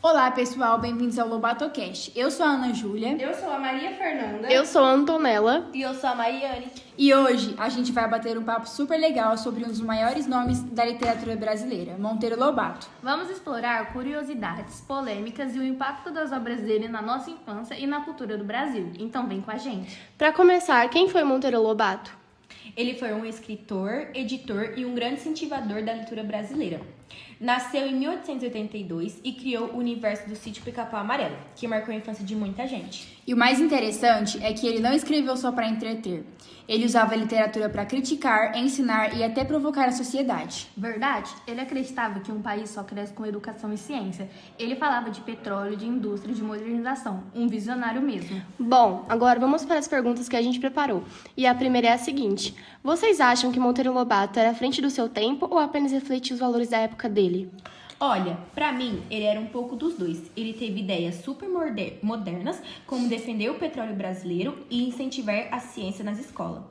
Olá, pessoal, bem-vindos ao LobatoCast. Eu sou a Ana Júlia. Eu sou a Maria Fernanda. Eu sou a Antonella. E eu sou a Mariane. E hoje a gente vai bater um papo super legal sobre um dos maiores nomes da literatura brasileira, Monteiro Lobato. Vamos explorar curiosidades, polêmicas e o impacto das obras dele na nossa infância e na cultura do Brasil. Então vem com a gente. Para começar, quem foi Monteiro Lobato? Ele foi um escritor, editor e um grande incentivador da leitura brasileira. Nasceu em 1882 e criou o universo do Sítio Pica-Pau Amarelo, que marcou a infância de muita gente. E o mais interessante é que ele não escreveu só para entreter. Ele usava a literatura para criticar, ensinar e até provocar a sociedade. Verdade? Ele acreditava que um país só cresce com educação e ciência. Ele falava de petróleo, de indústria, de modernização. Um visionário mesmo. Bom, agora vamos para as perguntas que a gente preparou. E a primeira é a seguinte: vocês acham que Monteiro Lobato era à frente do seu tempo ou apenas refletia os valores da época dele? Olha, pra mim, ele era um pouco dos dois. Ele teve ideias super modernas, como defender o petróleo brasileiro e incentivar a ciência nas escolas.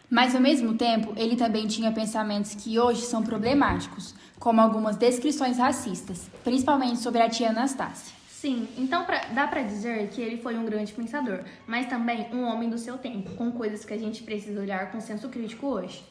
Mas, ao mesmo tempo, ele também tinha pensamentos que hoje são problemáticos, como algumas descrições racistas, principalmente sobre a tia Anastácia. Sim, então dá pra dizer que ele foi um grande pensador, mas também um homem do seu tempo, com coisas que a gente precisa olhar com senso crítico hoje.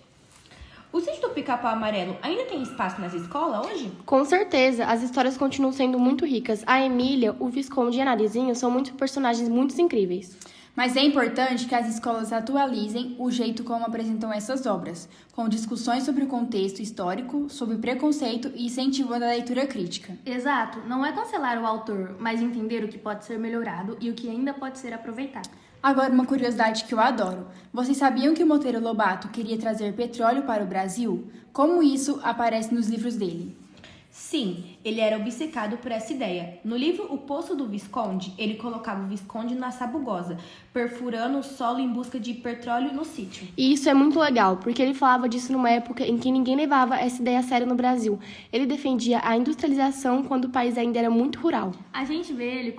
O Sítio do Pica-Pau Amarelo ainda tem espaço nas escolas hoje? Com certeza, as histórias continuam sendo muito ricas. A Emília, o Visconde e a Narizinho são muitos personagens muito incríveis. Mas é importante que as escolas atualizem o jeito como apresentam essas obras, com discussões sobre o contexto histórico, sobre preconceito e incentivando a leitura crítica. Exato, não é cancelar o autor, mas entender o que pode ser melhorado e o que ainda pode ser aproveitado. Agora, uma curiosidade que eu adoro. Vocês sabiam que o Monteiro Lobato queria trazer petróleo para o Brasil? Como isso aparece nos livros dele? Sim, ele era obcecado por essa ideia. No livro O Poço do Visconde, ele colocava o Visconde na Sabugosa, perfurando o solo em busca de petróleo no sítio. E isso é muito legal, porque ele falava disso numa época em que ninguém levava essa ideia a sério no Brasil. Ele defendia a industrialização quando o país ainda era muito rural. A gente vê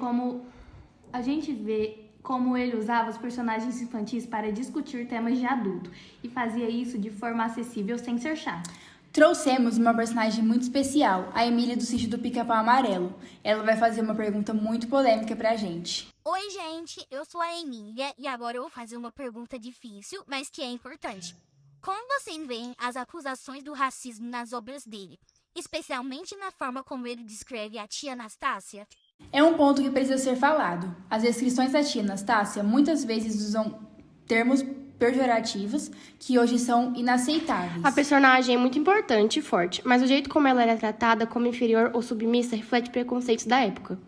como ele usava os personagens infantis para discutir temas de adulto e fazia isso de forma acessível sem ser chato. Trouxemos uma personagem muito especial, a Emília do Sítio do Pica-Pau Amarelo. Ela vai fazer uma pergunta muito polêmica pra gente. Oi, gente, eu sou a Emília e agora eu vou fazer uma pergunta difícil, mas que é importante. Como vocês veem as acusações do racismo nas obras dele, especialmente na forma como ele descreve a tia Anastácia? É um ponto que precisa ser falado. As descrições da tia Anastácia muitas vezes usam termos pejorativos que hoje são inaceitáveis. A personagem é muito importante e forte, mas o jeito como ela era tratada como inferior ou submissa reflete preconceitos da época.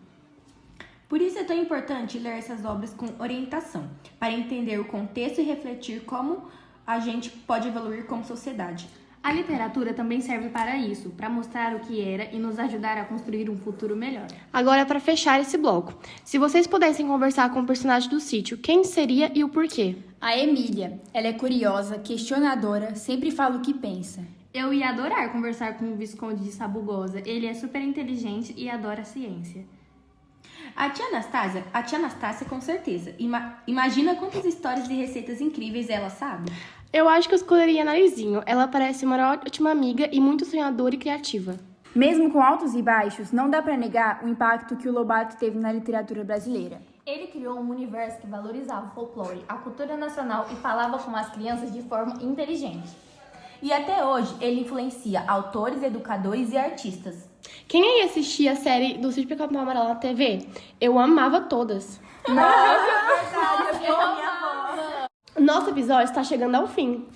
Por isso é tão importante ler essas obras com orientação, para entender o contexto e refletir como a gente pode evoluir como sociedade. A literatura também serve para isso, para mostrar o que era e nos ajudar a construir um futuro melhor. Agora, para fechar esse bloco, se vocês pudessem conversar com o personagem do sítio, quem seria e o porquê? A Emília, ela é curiosa, questionadora, sempre fala o que pensa. Eu ia adorar conversar com o Visconde de Sabugosa, ele é super inteligente e adora a ciência. A tia Anastácia com certeza. Imagina quantas histórias e receitas incríveis ela sabe. Eu acho que eu escolheria a Narizinho. Ela parece uma ótima amiga e muito sonhadora e criativa. Mesmo com altos e baixos, não dá para negar o impacto que o Lobato teve na literatura brasileira. Ele criou um universo que valorizava o folclore, a cultura nacional e falava com as crianças de forma inteligente. E até hoje ele influencia autores, educadores e artistas. Quem aí assistia a série do Sítio Pica-Pau Amarelo na TV? Eu amava todas. Nosso episódio está chegando ao fim.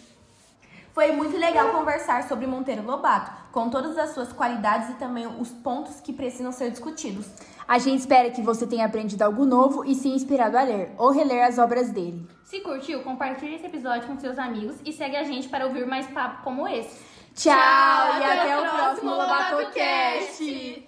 Foi muito legal conversar sobre Monteiro Lobato, com todas as suas qualidades e também os pontos que precisam ser discutidos. A gente espera que você tenha aprendido algo novo e se inspirado a ler ou reler as obras dele. Se curtiu, compartilhe esse episódio com seus amigos e segue a gente para ouvir mais papo como esse. Tchau e até o próximo LobatoCast!